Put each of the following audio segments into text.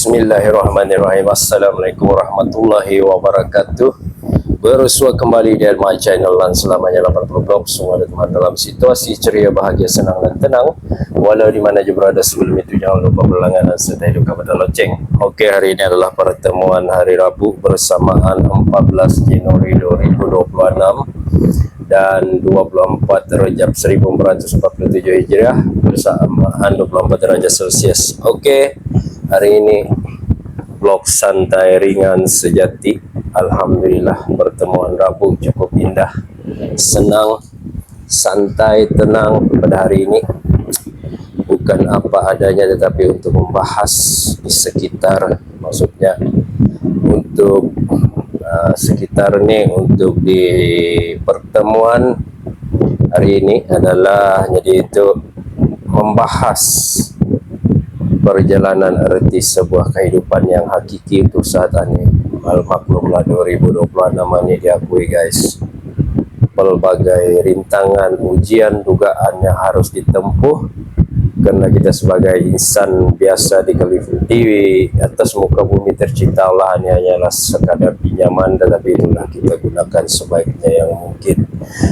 Bismillahirrahmanirrahim. Assalamualaikum warahmatullahi wabarakatuh. Bersua kembali di my channel dan selamanya 80 blog. Semua teman dalam situasi ceria, bahagia, senang dan tenang. Walau di mana juga berada sebelum itu jangan lupa berlangganan serta hidup kepada loceng. Oke, hari ini adalah pertemuan hari Rabu bersamaan 14 Januari 2026 dan 24 Rejab 1447 Hijriah bersamaan 24 derajat Celcius. Oke, hari ini vlog santai ringan sejati. Alhamdulillah pertemuan Rabu cukup indah, senang, santai, tenang pada hari ini. Bukan apa adanya tetapi untuk membahas di sekitar, maksudnya untuk sekitar ini, untuk di pertemuan hari ini adalah jadi itu membahas perjalanan arti sebuah kehidupan yang hakiki untuk saat ini. Maklumlah 2026 ini diakui guys, pelbagai rintangan, ujian, dugaan yang harus ditempuh karena kita sebagai insan biasa di atas muka bumi tercipta Allah ini hanyalah sekadar pinjaman, tetapi itulah kita gunakan sebaiknya yang mungkin.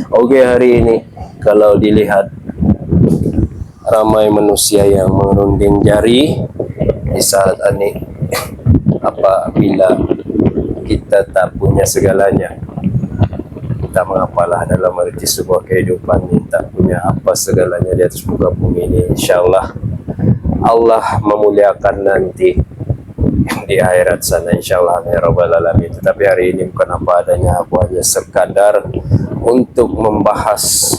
Oke, hari ini kalau dilihat ramai manusia yang mengerunding jari di saat ini apabila kita tak punya segalanya. Tak mengapalah dalam arti sebuah kehidupan ini, tak punya apa segalanya di atas muka bumi ini, insyaallah Allah memuliakan nanti di akhirat sana, insyaallah ya rabbal alamin. Tetapi hari ini bukan apa adanya, aku hanya sekadar untuk membahas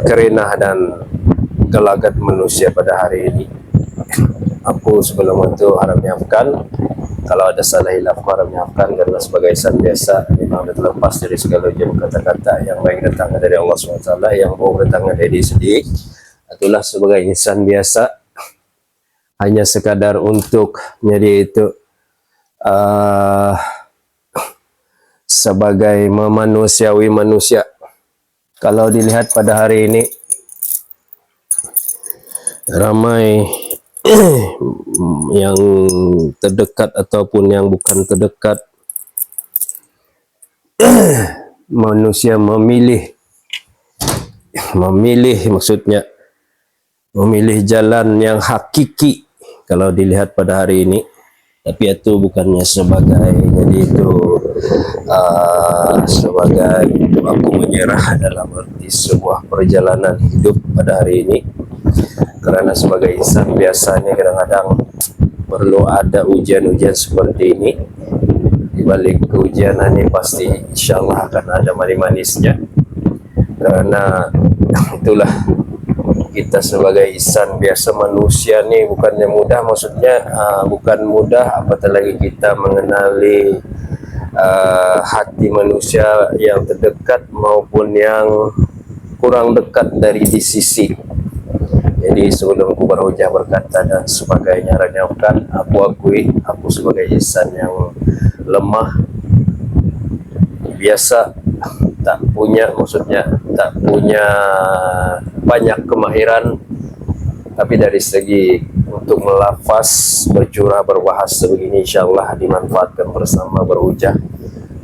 kerenah dan gelagat manusia pada hari ini. Aku sebelum itu harap menyampaikan kalau ada salah hilaf, harap menyampaikan karena sebagai insan biasa memang terlepas dari segala ujian kata-kata yang baik datang dari Allah SWT, yang buruk datang dari diri sendiri. Itulah sebagai insan biasa hanya sekadar untuk menjadi itu sebagai memanusiawi manusia. Kalau dilihat pada hari ini ramai yang terdekat ataupun yang bukan terdekat, manusia memilih maksudnya memilih jalan yang hakiki kalau dilihat pada hari ini. Tapi itu bukannya sebagai jadi itu sebagai aku menyerah dalam arti sebuah perjalanan hidup pada hari ini, karena sebagai insan biasanya kadang-kadang perlu ada ujian-ujian seperti ini. Di balik ujian ini pasti insyaallah akan ada manis-manisnya, karena itulah kita sebagai insan biasa manusia nih bukannya mudah, maksudnya bukan mudah, apatah lagi kita mengenali hati manusia yang terdekat maupun yang kurang dekat dari di sisi. Jadi sebelum aku berhujah berkata dan sebagainya, renyakan aku akui aku sebagai insan yang lemah biasa, tak punya, maksudnya tak punya banyak kemahiran, tapi dari segi untuk melafaz, bercurah, berbahasa begini insyaallah dimanfaatkan bersama berhujah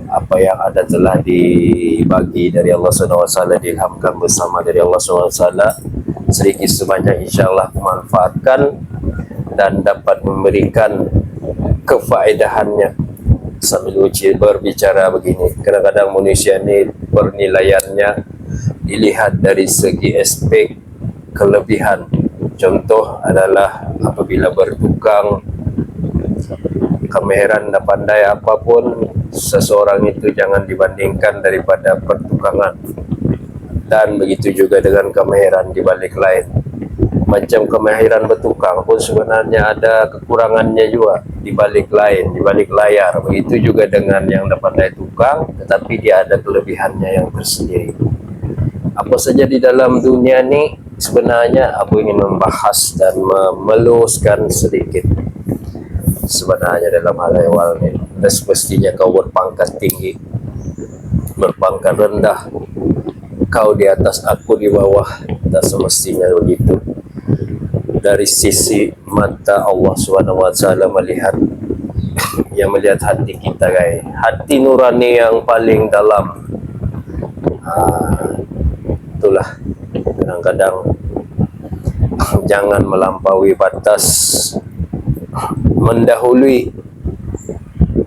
apa yang ada telah dibagi dari Allah SWT, diilhamkan bersama dari Allah SWT, sedikit sebanyak insyaallah memanfaatkan dan dapat memberikan kefaedahannya. Sambil berbicara begini, kadang-kadang manusia ini penilaiannya dilihat dari segi aspek kelebihan. Contoh adalah apabila bertukang, kemahiran dan pandai apapun seseorang itu jangan dibandingkan daripada pertukangan. Dan begitu juga dengan kemahiran di balik lain. Macam kemahiran bertukang pun sebenarnya ada kekurangannya juga di balik lain, di balik layar. Begitu juga dengan yang pandai tukang, tetapi dia ada kelebihannya yang tersendiri. Apa saja di dalam dunia ini sebenarnya aku ingin membahas dan meluaskan sedikit. Sebenarnya dalam hal ehwal ini, dan semestinya kau berpangkat tinggi, berpangkat rendah, kau di atas aku di bawah, tak semestinya begitu. dari sisi mata Allah Subhanahu wa taala melihat, yang melihat hati kita guys, hati nurani yang paling dalam. Itulah kadang-kadang jangan melampaui batas, mendahului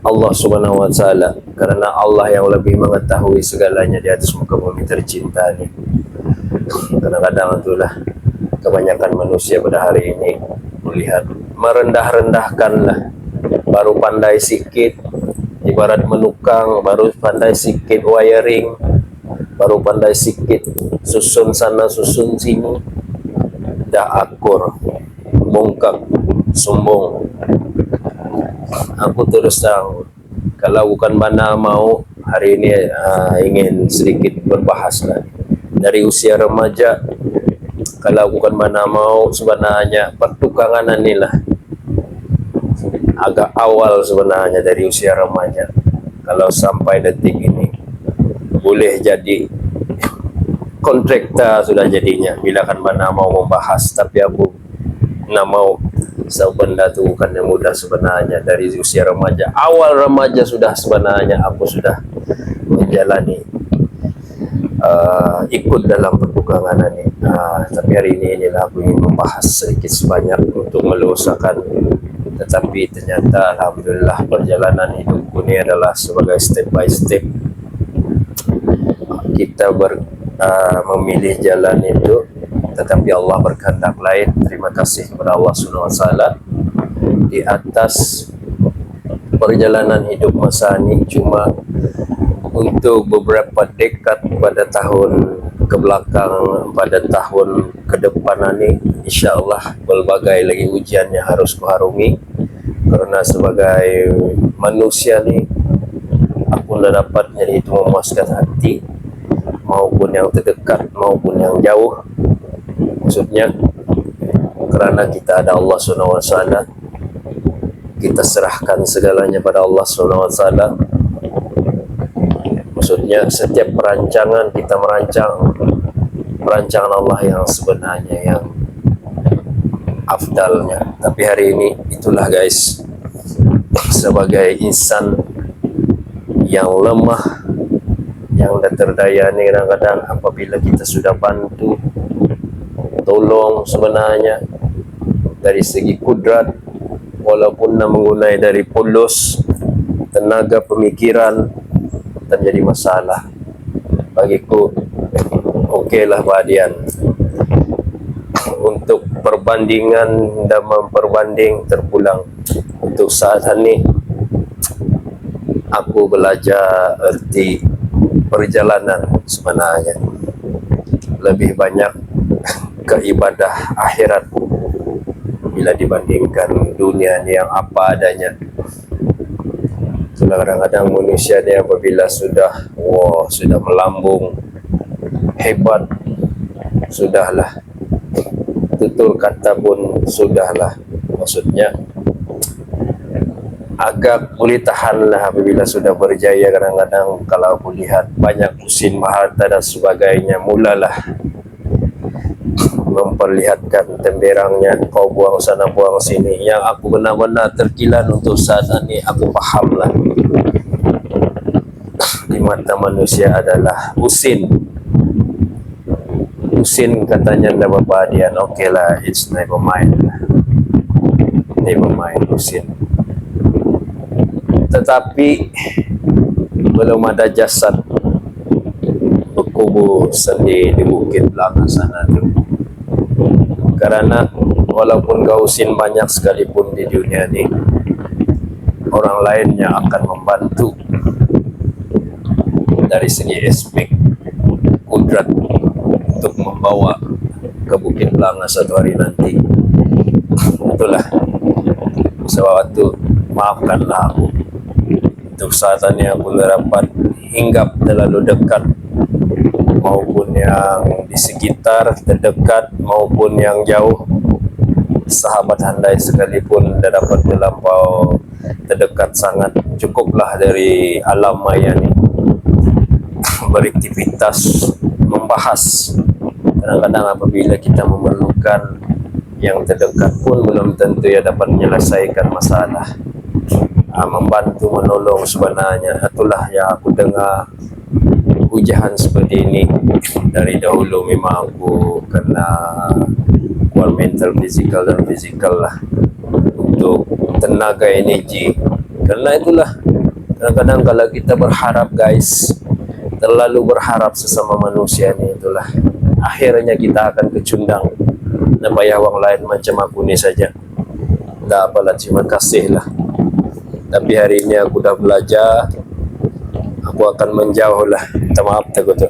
Allah Subhanahu wa taala, karena Allah yang lebih mengetahui segalanya di atas muka bumi tercinta ini. Kadang-kadang itulah kebanyakan manusia pada hari ini melihat merendah-rendahkanlah, baru pandai sikit ibarat menukang, baru pandai sikit wiring, baru pandai sikit susun sana susun sini, dah akur, bongkak, sombong. Aku terus terang, kalau bukan mana mau hari ini ingin sedikit berbahas lah. Dari usia remaja, kalau bukan mana mau sebenarnya pertukangan inilah agak awal sebenarnya dari usia remaja. Kalau sampai detik ini boleh jadi kontrakta sudah jadinya bila kan mana mau membahas, tapi aku nak mau benda tu bukan yang mudah sebenarnya. Dari usia remaja, awal remaja sudah sebenarnya aku sudah menjalani ikut dalam pertukangan ini. Tapi hari inilah aku ingin membahas sedikit sebanyak untuk meluasakan. Tetapi ternyata alhamdulillah perjalanan hidupku ini adalah sebagai step by step kita memilih jalan itu, tetapi Allah berkehendak lain. Terima kasih kepada Allah Subhanahu wa taala di atas perjalanan hidup masa ini. Cuma untuk beberapa dekad pada tahun ke belakang, pada tahun ke depan ini, insya-Allah berbagai lagi ujian yang harus kuharungi, karena sebagai manusia ni aku tidak dapat jadi itu memuaskan hati, maupun yang terdekat maupun yang jauh. Maksudnya kerana kita ada Allah Subhanahu wa taala, kita serahkan segalanya pada Allah Subhanahu wa taala. Maksudnya setiap perancangan kita merancang perancangan Allah yang sebenarnya, yang afdalnya. Tapi hari ini itulah guys, sebagai insan yang lemah, yang tak terdaya ni, kadang-kadang apabila kita sudah bantu tolong sebenarnya dari segi kudrat, walaupun menggunakan dari polos tenaga pemikiran, terjadi masalah bagiku. Okeylah Badian, untuk perbandingan dan memperbanding terpulang. Untuk saat ini aku belajar erti perjalanan sebenarnya lebih banyak ke ibadah akhirat bila dibandingkan dunia ni yang apa adanya. Itulah kadang-kadang manusia ni apabila sudah sudah melambung hebat, sudahlah, tutur kata pun sudahlah. Maksudnya agak boleh tahanlah apabila sudah berjaya. Kadang-kadang kalau aku lihat banyak usin harta dan sebagainya, mulalah memperlihatkan temberangnya, kau buang sana buang sini. Yang aku benar-benar terkilan untuk saat ini, aku fahamlah di mata manusia adalah usin. Usin katanya dah Bapak Adian, okeylah, it's never mind usin. Tetapi belum ada jasad berkubur sendiri di bukit belakang sana tu. Karena walaupun kau usin banyak sekalipun di dunia ni, orang lain yang akan membantu dari segi aspek kudrat untuk membawa ke bukit belanga satu hari nanti. Itulah sebab itu maafkanlah aku untuk saat ini aku dapat hinggap terlalu dekat, maupun yang di sekitar terdekat maupun yang jauh. Sahabat handai sekalipun dah dapat melampau terdekat sangat, cukuplah dari alam maya ni beraktivitas membahas. Kadang-kadang apabila kita memerlukan yang terdekat pun belum tentu ya dapat menyelesaikan masalah. Membantu menolong sebenarnya. Itulah yang aku dengar ujian seperti ini dari dahulu. Memang aku kena kuat mental, fizikal dan fizikal lah, untuk tenaga energi. Karena itulah kadang-kadang kalau kita berharap guys, terlalu berharap sesama manusia ni, itulah akhirnya kita akan kecundang. Nampak orang lain macam aku ni saja. Tak apalah, terima kasih lah. Tapi hari ini aku dah belajar, aku akan menjauh lah. Minta maaf tak tu.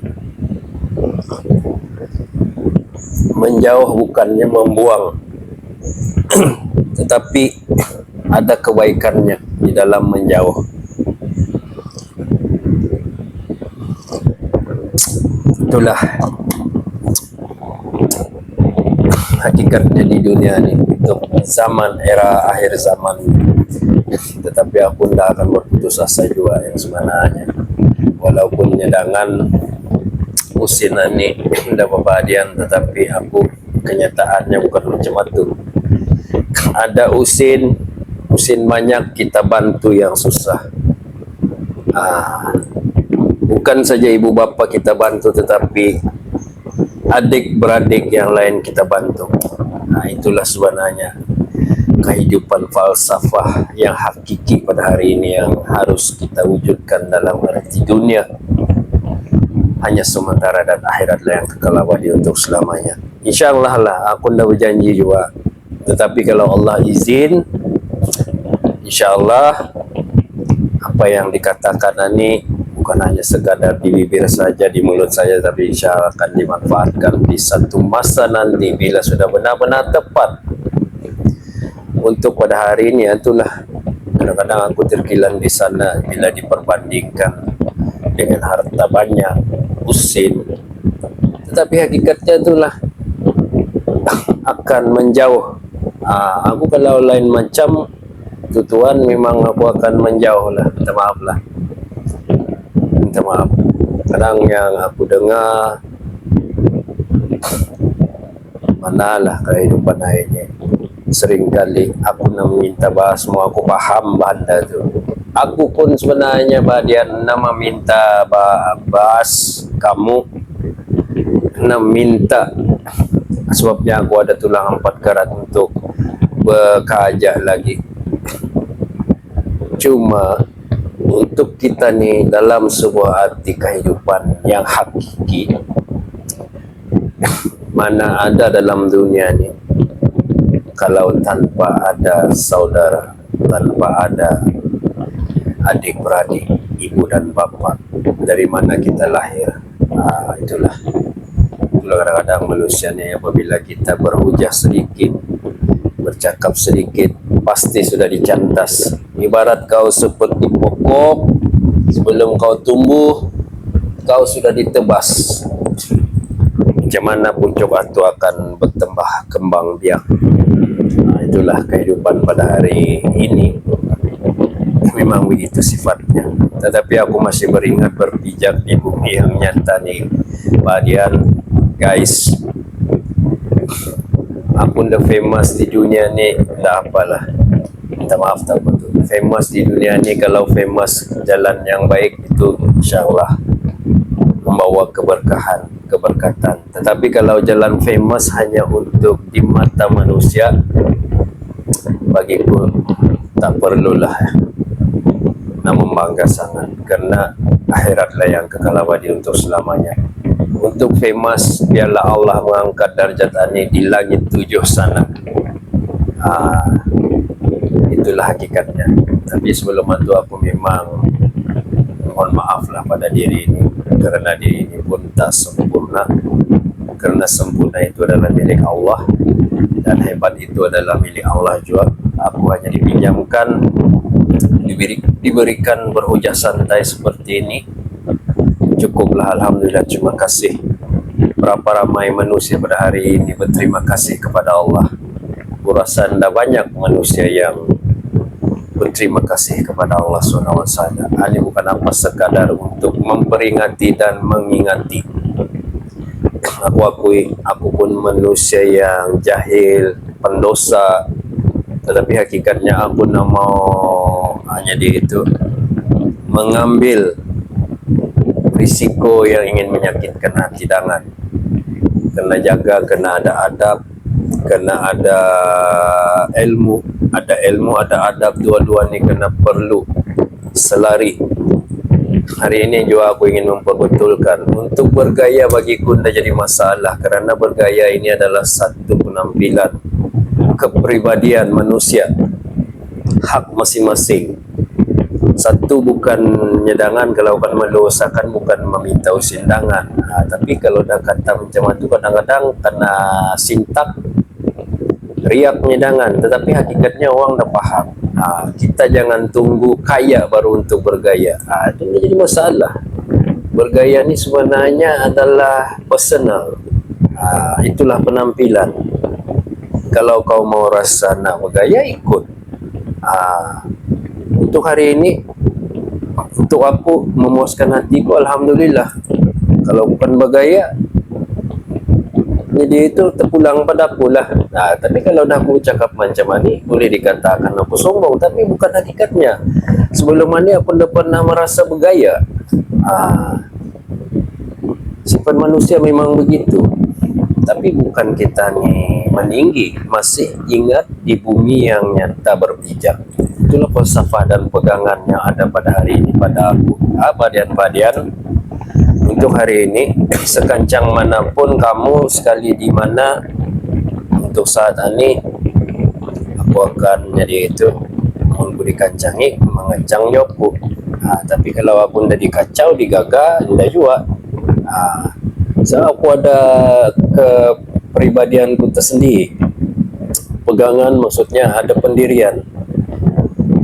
Menjauh bukannya membuang, tetapi ada kebaikannya di dalam menjauh. Itulah hakikatnya di dunia ni, untuk zaman era akhir zaman. Tetapi aku tidak akan berputus asa juga yang sebenarnya, walaupun nyedangan usinan ni tidak berbadian, tetapi aku kenyataannya bukan macam itu. Ada usin banyak, kita bantu yang susah. Bukan saja ibu bapa kita bantu, tetapi adik-beradik yang lain kita bantu. Itulah sebenarnya kehidupan falsafah yang hakiki pada hari ini, yang harus kita wujudkan dalam arti dunia hanya sementara dan akhiratlah yang kekal abadi untuk selamanya. InsyaAllah lah, aku dah berjanji juga. Tetapi kalau Allah izin, InsyaAllah apa yang dikatakan ini bukan hanya sekadar di bibir saja, di mulut saja, tapi InsyaAllah akan dimanfaatkan di satu masa nanti bila sudah benar-benar tepat. Untuk pada hari ini, itulah kadang-kadang aku terkilan di sana bila diperbandingkan dengan harta banyak, usin. Tetapi hakikatnya itulah akan menjauh. Aku kalau lain macam tuan, memang aku akan menjauh lah. Minta maaf lah. Minta maaf. Kadang yang aku dengar, manalah kehidupan ini. Seringkali aku nak minta bahas semua, aku faham benda tu. Aku pun sebenarnya badian nama minta bahas kamu, nak minta, sebabnya aku ada tulang 4 karat untuk bekerja lagi. Cuma untuk kita ni dalam sebuah arti kehidupan yang hakiki, mana ada dalam dunia ni kalau tanpa ada saudara, tanpa ada adik-beradik, ibu dan bapa, dari mana kita lahir? Itulah kadang-kadang manusia ni apabila kita berhujah sedikit, bercakap sedikit, pasti sudah dicantas. Ibarat kau seperti pokok, sebelum kau tumbuh, kau sudah ditebas. Macam mana pucuk itu akan bertambah kembang biak. Itulah kehidupan pada hari ini. Memang begitu sifatnya. Tetapi aku masih beringat berpijak di bumi yang nyata nih, badian guys. Aku udah famous di dunia ni, tak apalah. Minta maaf tak betul. Famous di dunia ni, kalau famous jalan yang baik itu insyaAllah membawa keberkahan, keberkatan. Tetapi kalau jalan famous hanya untuk di mata manusia, bagiku tak perlulah nak membangga sangat, karena akhiratlah yang kekal abadi untuk selamanya. Untuk famous, biarlah Allah mengangkat darjat ani di langit 7 sana. Itulah hakikatnya. Tapi sebelum itu aku memang mohon maaf lah pada diri ini, karena diri ini pun tak sempurna. Karena sempurna itu adalah milik Allah, dan hebat itu adalah milik Allah juga. Aku hanya dipinjamkan, diberikan berhujah santai seperti ini. Cukuplah, alhamdulillah, terima kasih. Berapa ramai manusia pada hari ini berterima kasih kepada Allah. Aku rasa anda banyak manusia yang berterima kasih kepada Allah SWT. Ini bukan apa sekadar untuk memperingati dan mengingati. Aku akui, aku pun manusia yang jahil, pendosa, tetapi hakikatnya aku nak mau hanya dia itu mengambil risiko yang ingin menyakitkan hati dangan. Kena jaga, kena ada adab, kena ada ilmu, ada adab, dua-dua ni kena perlu selari. Hari ini juga aku ingin memperbetulkan, untuk bergaya bagiku tidak jadi masalah, kerana bergaya ini adalah satu penampilan kepribadian manusia, hak masing-masing. Satu bukan nyedangan, kalau kan mendosakan bukan meminta usindangan. Tapi kalau dah kata macam itu kadang-kadang kena sintak riak nyedangan, tetapi hakikatnya orang dah faham. Kita jangan tunggu kaya baru untuk bergaya. Itu jadi masalah. Bergaya ni sebenarnya adalah personal. Itulah penampilan. Kalau kau mau rasa nak bergaya, ikut. Untuk hari ini, untuk aku memuaskan hatiku, alhamdulillah. Kalau bukan bergaya, jadi itu terpulang pada aku lah. Tapi kalau dah aku cakap macam ni, boleh dikatakan aku sombong, tapi bukan hakikatnya. Sebelum ni aku dah pernah merasa bergaya. Sifat manusia memang begitu. Tapi bukan kita ni meninggi, masih ingat di bumi yang nyata berpijak. Itulah falsafah dan pegangan yang ada pada hari ini pada aku. Badian-badian, untuk hari ini, sekancang manapun kamu, sekali di mana, untuk saat ini aku akan jadi itu memberi kancangi, mengancang nyoku. Tapi kalau aku tidak dikacau, digaga, tidak juga. So aku ada kepribadianku tersendiri. Pegangan maksudnya ada pendirian.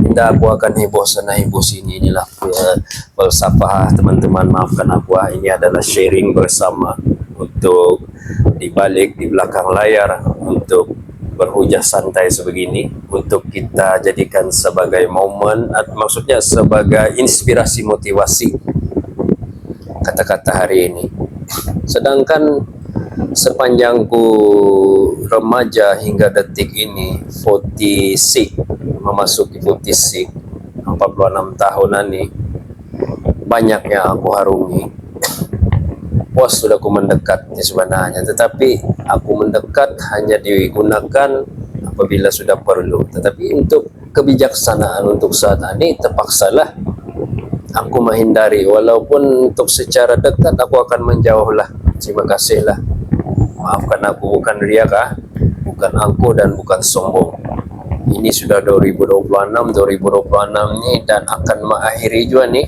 Tidak aku akan heboh sana heboh sini. Inilah falsafah, teman-teman, maafkan aku. Ini adalah sharing bersama untuk di balik, di belakang layar, untuk berhujah santai sebegini, untuk kita jadikan sebagai momen, maksudnya sebagai inspirasi motivasi kata-kata hari ini. Sedangkan sepanjangku remaja hingga detik ini, 46, memasuki 46, 46 tahunan ini, banyak yang aku harungi. Puas sudah aku mendekat sebenarnya, tetapi aku mendekat hanya digunakan apabila sudah perlu. Tetapi untuk kebijaksanaan untuk saat ini, terpaksalah aku menghindari. Walaupun untuk secara dekat aku akan menjauhlah. Terima kasihlah. Maafkan aku, bukan riak, bukan angkuh dan bukan sombong. Ini sudah 2026 ni, dan akan mengakhiri juga ni.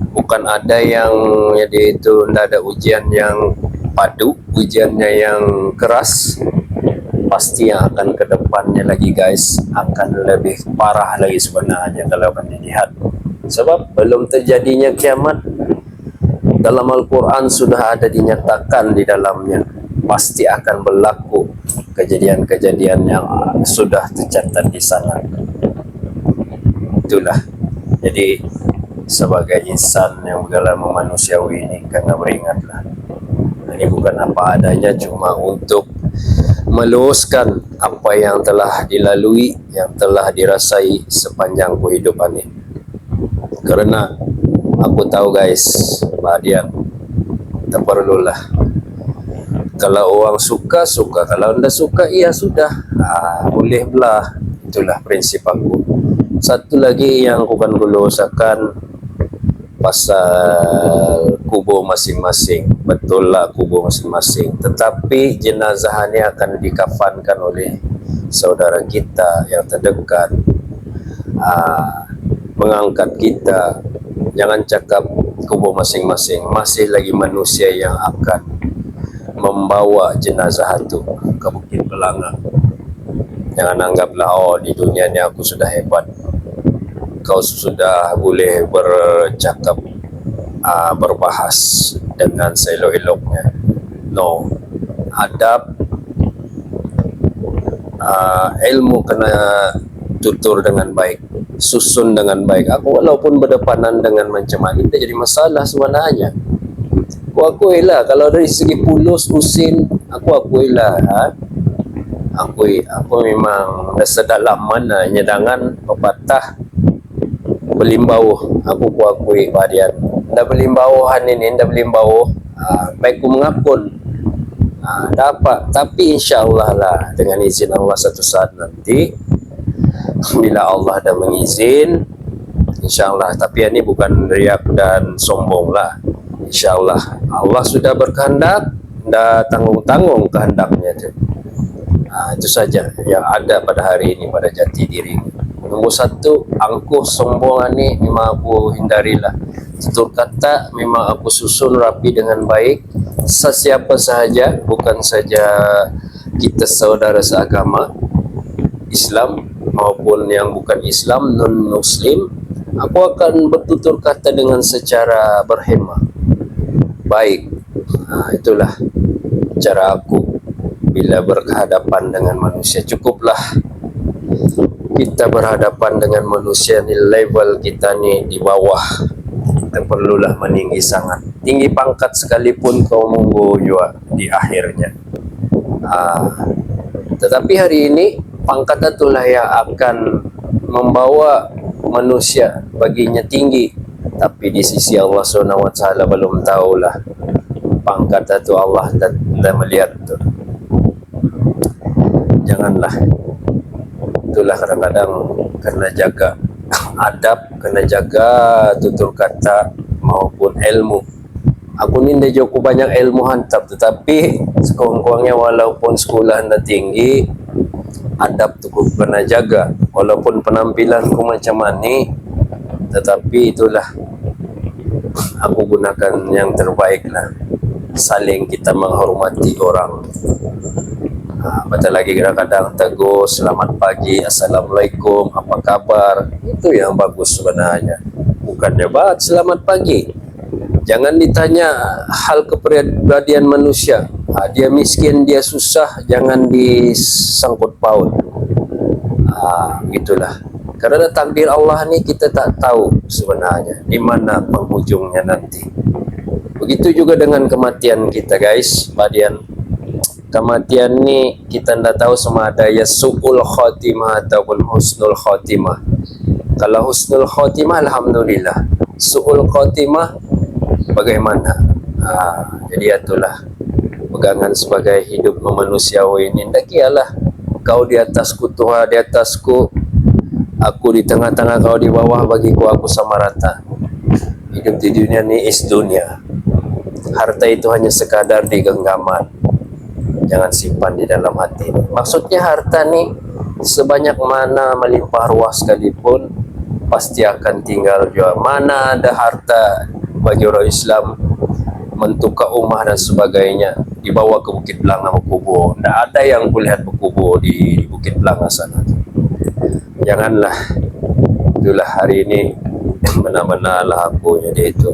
Bukan ada yang jadi itu, tidak ada ujian yang padu, ujiannya yang keras. Pasti yang akan ke depannya lagi guys, akan lebih parah lagi sebenarnya kalau akan dilihat. Sebab belum terjadinya kiamat, dalam Al-Quran sudah ada dinyatakan di dalamnya, pasti akan berlaku kejadian-kejadian yang sudah tercatat di sana. Itulah. Jadi sebagai insan yang beragama manusiawi ini, kena beringatlah. Ini bukan apa adanya, cuma untuk meluaskan apa yang telah dilalui, yang telah dirasai sepanjang kehidupan ini. Kerana aku tahu guys, Badian, tak perlulah. Kalau orang suka, suka. Kalau anda suka, iya sudah. Boleh belah. Itulah prinsip aku. Satu lagi yang aku akan usahakan, pasal kubur masing-masing. Betul lah kubur masing-masing. Tetapi jenazah ini akan dikafankan oleh saudara kita yang terdekat. Mengangkat kita. Jangan cakap kubur masing-masing. Masih lagi manusia yang akan membawa jenazah itu ke Bukit Belanga. Jangan anggaplah, oh di dunia ini aku sudah hebat, kau sudah boleh bercakap, berbahas dengan seelok-eloknya. No, adab, ilmu kena tutur dengan baik, susun dengan baik. Aku walaupun berdepanan dengan macam ini, tak jadi masalah sebenarnya. Aku akuilah, kalau dari segi pulus, usin, aku akuilah. Aku memang nasa dalam mana nyedangan pepatah belimbau. Aku akui padian nda belimbauhan ini nda belimbau, baik ku mengapun, dapat, tapi insyaallah lah dengan izin Allah satu saat nanti bila Allah dah mengizin, insyaallah. Tapi ini bukan riak dan sombong lah, insyaallah Allah sudah berkehendak, dah tanggung-tanggung kehendaknya tu. Itu saja yang ada pada hari ini pada jati diri. Nombor satu, angkuh sombong ni memang aku hindarilah. Tutur kata memang aku susun rapi dengan baik, sesiapa sahaja, bukan saja kita saudara seagama Islam maupun yang bukan Islam, non Muslim. Aku akan bertutur kata dengan secara berhemah, baik. Itulah cara aku bila berhadapan dengan manusia. Cukuplah kita berhadapan dengan manusia ni, level kita ni di bawah, kita perlulah meninggi sangat. Tinggi pangkat sekalipun kau munggu juga di akhirnya. Tetapi hari ini pangkat itulah yang akan membawa manusia baginya tinggi. Tapi di sisi Allah SWT belum tahulah pangkat itu, Allah dah melihat tu. Janganlah. Itulah kadang-kadang kena jaga adab, kena jaga tutur kata maupun ilmu. Aku ni dah cukup banyak ilmu hantap, tetapi sekurang-kurangnya walaupun sekolah dah tinggi, adab tu aku kena jaga. Walaupun penampilanku macam ni, tetapi itulah aku gunakan yang terbaik lah. Saling kita menghormati orang. Betul lagi kadang-kadang tegur, selamat pagi, assalamualaikum, apa kabar. Itu yang bagus sebenarnya. Bukannya bat selamat pagi. Jangan ditanya hal kepribadian manusia. Dia miskin, dia susah, jangan disangkut paut. Itulah. Karena takdir Allah ni kita tak tahu sebenarnya di mana penghujungnya nanti. Begitu juga dengan kematian kita, guys. Padian kematian ni kita tidak tahu sama ada ya su'ul khatimah ataupun husnul khatimah. Kalau husnul khatimah, alhamdulillah. Su'ul khatimah bagaimana? Jadi itulah pegangan sebagai hidup manusiawi ini. Tak kialah kau di atasku, Tuhan di atasku, aku di tengah-tengah, kau di bawah, bagiku aku sama rata. Hidup di dunia ni is dunia. Harta itu hanya sekadar di genggaman, jangan simpan di dalam hati. Maksudnya harta ni sebanyak mana melimpah ruah sekalipun pasti akan tinggal juga. Mana ada harta bagi orang Islam mentukar rumah dan sebagainya dibawa ke Bukit Belanga berkubur. Tak ada yang boleh berkubur di Bukit Belanga sana. Janganlah. Itulah hari ini benar-benar lah aku jadi itu.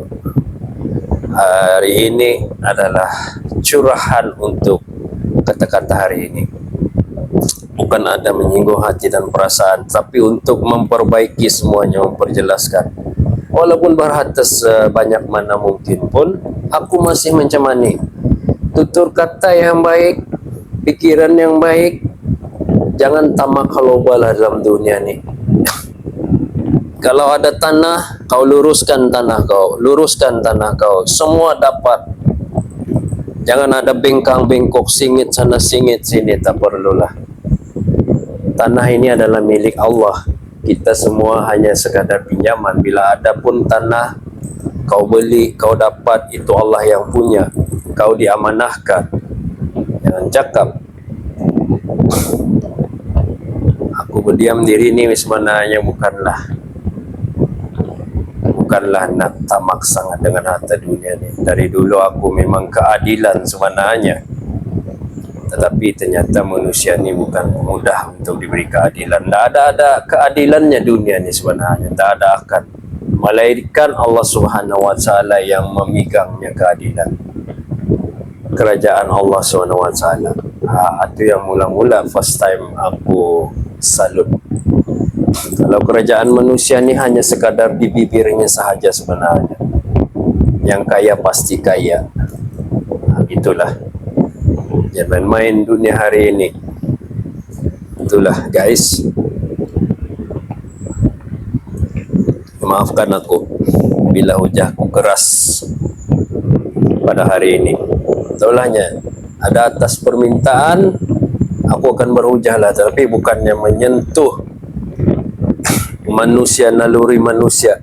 Hari ini adalah curahan untuk kata-kata hari ini. Bukan ada menyinggung hati dan perasaan, tapi untuk memperbaiki semuanya, memperjelaskan. Walaupun berharta sebanyak mana mungkin pun, aku masih mencemani. Tutur kata yang baik, pikiran yang baik, jangan tamak halobah dalam dunia ni. Kalau ada tanah, kau luruskan tanah kau, luruskan tanah kau, semua dapat. Jangan ada bengkang-bengkok, singit sana, singit sini, tak perlulah. Tanah ini adalah milik Allah. Kita semua hanya sekadar pinjaman. Bila ada pun tanah, kau beli, kau dapat, itu Allah yang punya. Kau diamanahkan. Jangan cakap aku berdiam diri ni sebenarnya bukanlah nak tamak sangat dengan harta dunia ni. Dari dulu aku memang keadilan sebenarnya, tetapi ternyata manusia ni bukan mudah untuk diberi keadilan. Tak ada keadilannya dunia ni sebenarnya, tak ada akan. Melainkan Allah Subhanahu Wa Taala yang memegangnya keadilan. Kerajaan Allah Subhanahu Wa Taala. Itu yang mula-mula first time aku salut. Kalau kerajaan manusia ni hanya sekadar di bibirnya sahaja sebenarnya. Yang kaya pasti kaya. Itulah. Jangan main dunia hari ini. Itulah guys, maafkan aku bila hujahku keras pada hari ini. Taulahnya, ada atas permintaan aku akan berhujah lah, tapi bukannya menyentuh manusia, naluri manusia,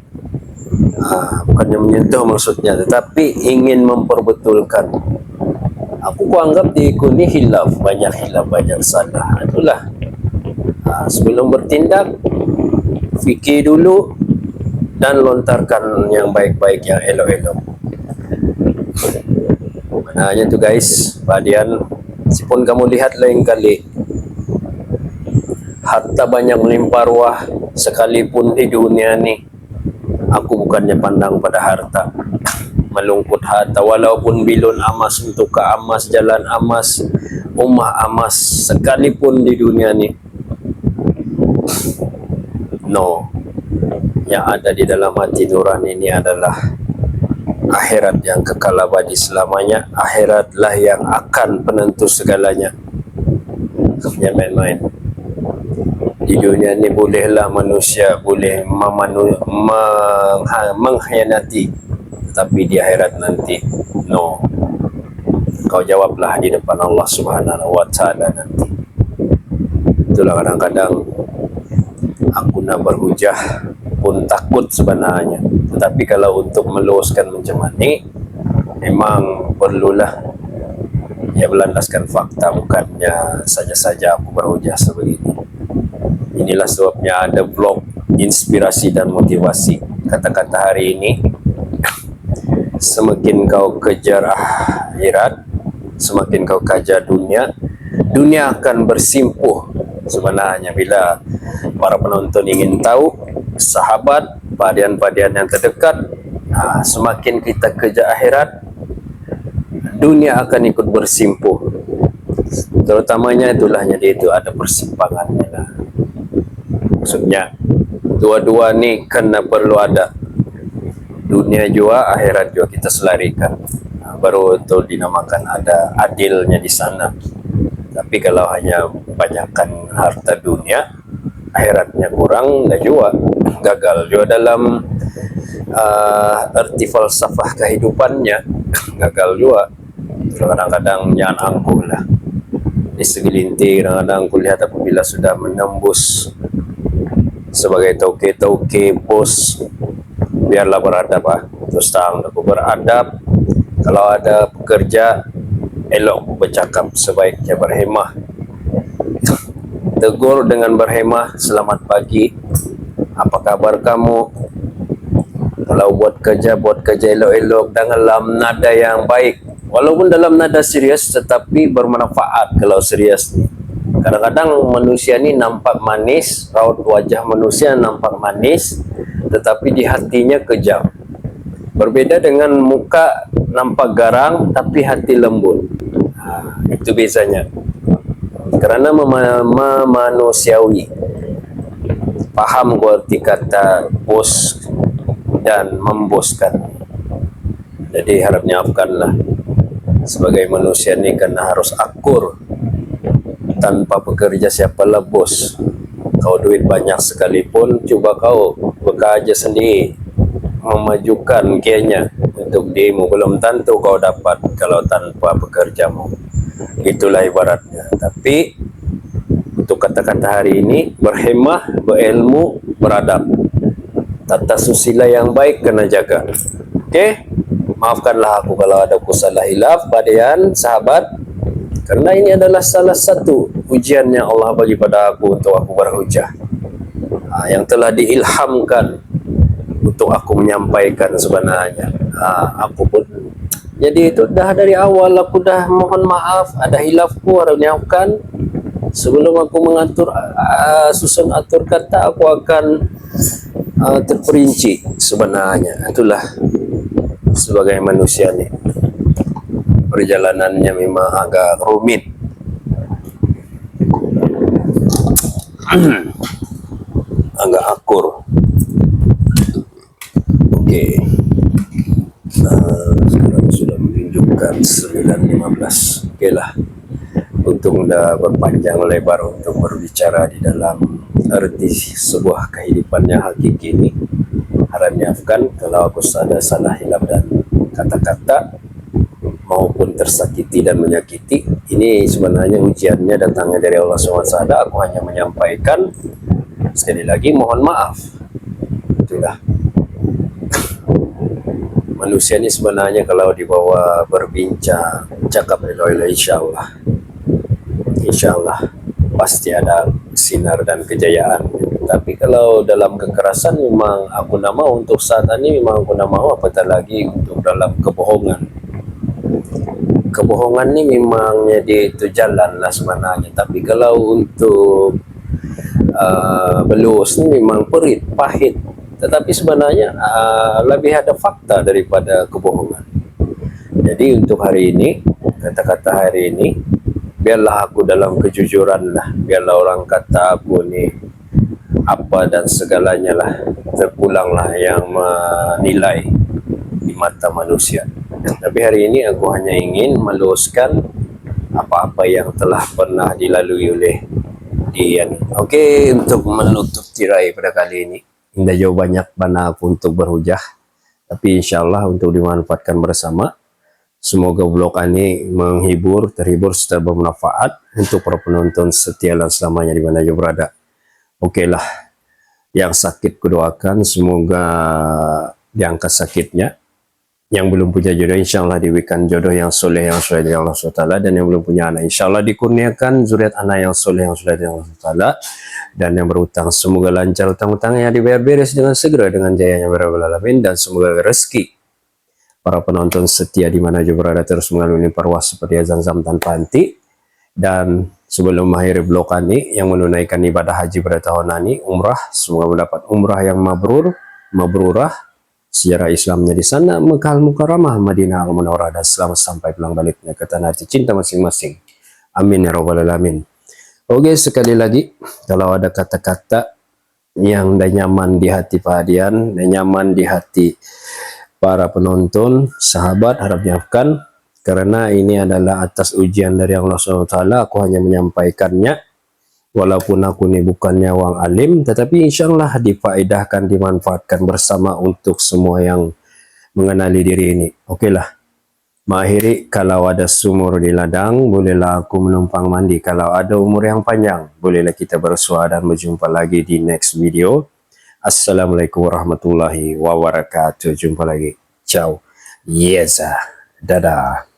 bukannya menyentuh maksudnya, tetapi ingin memperbetulkan. Aku anggap diriku ni hilaf, banyak salah. Itulah, sebelum bertindak fikir dulu dan lontarkan yang baik-baik, yang elok-elok. Hanya tu guys, padian, sipun kamu lihat lain kali, harta banyak melimpah ruah sekalipun di dunia ni, aku bukannya pandang pada harta, melungkut harta, walaupun bilun amas untuk ke amas, jalan amas, rumah amas, sekalipun di dunia ni, no. Yang ada di dalam hati nurani ini adalah akhirat yang kekal abadi selamanya. Akhiratlah yang akan penentu segalanya. Jangan main-main. Di dunia ini bolehlah manusia boleh mengkhianati, tapi di akhirat nanti no. Kau jawablah di depan Allah Subhanahu wa Ta'ala nanti. Itulah kadang-kadang aku nak berhujah pun takut sebenarnya, tetapi kalau untuk meluaskan macam ni, memang perlulah ya berlandaskan fakta, bukannya saja-saja aku berhujah seperti ini. Inilah sebabnya ada blog inspirasi dan motivasi. Kata-kata hari ini, semakin kau kejar akhirat, semakin kau kejar dunia, dunia akan bersimpuh. Sebenarnya bila para penonton ingin tahu, sahabat, padian-padian yang terdekat, semakin kita kejar akhirat, dunia akan ikut bersimpuh. Terutamanya itulah, jadi itu ada persimpangannya lah. Maksudnya dua-dua ni kena perlu ada, dunia juga akhirat juga kita selarikan, baru itu dinamakan ada adilnya di sana. Tapi kalau hanya banyakkan harta dunia, akhiratnya kurang, dah juga gagal juga dalam erti falsafah kehidupannya, gagal juga. Kadang-kadang jangan angkuh lah di segelintir. Kadang-kadang aku lihat apabila sudah menembus sebagai tauke bos, biarlah beradab terus terang aku beradab. Kalau ada pekerja, elok bercakap, sebaiknya berhemah, tegur dengan berhemah, selamat pagi, apa kabar kamu, kalau buat kerja elok-elok dalam nada yang baik, walaupun dalam nada serius tetapi bermanfaat. Kalau serius ni, kadang-kadang manusia ni nampak manis, raut wajah manusia nampak manis, tetapi di hatinya kejam. Berbeda dengan muka nampak garang tapi hati lembut. Itu bezanya. Kerana manusiawi, paham arti kata bos dan memboskan. Jadi harapnya afkanlah, sebagai manusia ni kena harus akur. Tanpa pekerja siapalah bos. Kau duit banyak sekalipun, cuba kau bekerja sendiri, memajukan kianya untuk dirimu, belum tentu kau dapat kalau tanpa pekerjamu. Itulah ibaratnya. Tapi untuk kata-kata hari ini, berhemah, berilmu, beradab, tata susila yang baik kena jaga. Okey, maafkanlah aku kalau ada salah hilaf, padian, sahabat, karena ini adalah salah satu ujian yang Allah bagi pada aku untuk aku berhujah, yang telah diilhamkan untuk aku menyampaikan sebenarnya. Aku pun jadi itu dah dari awal aku dah mohon maaf, ada hilafku harus nyampkan. Sebelum aku mengatur susun atur kata, aku akan terperinci sebenarnya. Itulah sebagai manusia ni, perjalanannya memang agak rumit. Agak akur. Okey. Sekarang sudah menunjukkan 9.15. Okeylah. untuk berpanjang lebar untuk berbicara di dalam arti sebuah kehidupan yang hakiki ini. Harap maafkan kalau aku ada salah hilap dan kata-kata maupun tersakiti dan menyakiti. Ini sebenarnya ujiannya datangnya dari Allah SWT. Aku hanya menyampaikan, sekali lagi mohon maaf. Itulah manusia ini sebenarnya kalau dibawa berbincang, cakap dengan insya Allah pasti ada sinar dan kejayaan. Tapi kalau dalam kekerasan memang aku nak mau untuk saat ini, memang aku nak mau, apatah lagi untuk dalam kebohongan. Kebohongan ni memang jadi itu jalan lah sebenarnya. Tapi kalau untuk belus ni memang perit, pahit. Tetapi sebenarnya lebih ada fakta daripada kebohongan. Jadi untuk hari ini, kata-kata hari ini, biarlah aku dalam kejujuran lah. Biarlah orang kata aku ni apa dan segalanya lah, terpulang lah yang menilai di mata manusia. Tapi hari ini aku hanya ingin meluaskan apa-apa yang telah pernah dilalui oleh dia. Okey, untuk menutup tirai pada kali ini, tidak jauh banyak mana aku untuk berhujah, tapi insyaAllah untuk dimanfaatkan bersama. Semoga vlog ini menghibur, terhibur serta bermanfaat untuk para penonton setia dan selamanya di mana juga berada. Okeylah, yang sakit kudoakan semoga diangkat sakitnya. Yang belum punya jodoh insyaAllah diberikan jodoh yang soleh yang soleh dari Allah SWT. Dan yang belum punya anak insyaAllah dikurniakan zuriat anak yang soleh yang soleh dari Allah SWT. Dan yang berhutang semoga lancar hutang-hutangnya dibayar beres dengan segera dengan jayanya berabal alamin. Dan semoga rezeki para penonton setia di mana juga berada terus mengalami parwas seperti azan zam tanpa henti. Dan sebelum mengakhiri vlog ini, yang menunaikan ibadah haji pada tahun ini, umrah, semoga mendapat umrah yang mabrurah. Sejarah Islamnya di sana, Mekah Al-Mukarramah, Madinah Al-Munawwarah, dan selamat sampai pulang baliknya ke tanah hati cinta masing-masing. Amin ya rabbal alamin. Oke, sekali lagi, kalau ada kata-kata yang tidak nyaman di hati Pak Hadian, tidak nyaman di hati para penonton, sahabat, harap dimaafkan. Karena ini adalah atas ujian dari Allah SWT, aku hanya menyampaikannya. Walaupun aku ni bukannya orang alim, tetapi insyaAllah difaedahkan, dimanfaatkan bersama untuk semua yang mengenali diri ini. Okeylah, mengakhiri, kalau ada sumur di ladang, bolehlah aku menumpang mandi. Kalau ada umur yang panjang, bolehlah kita bersua dan berjumpa lagi di next video. Assalamualaikum warahmatullahi wabarakatuh. Jumpa lagi. Ciao. Yes. Dadah.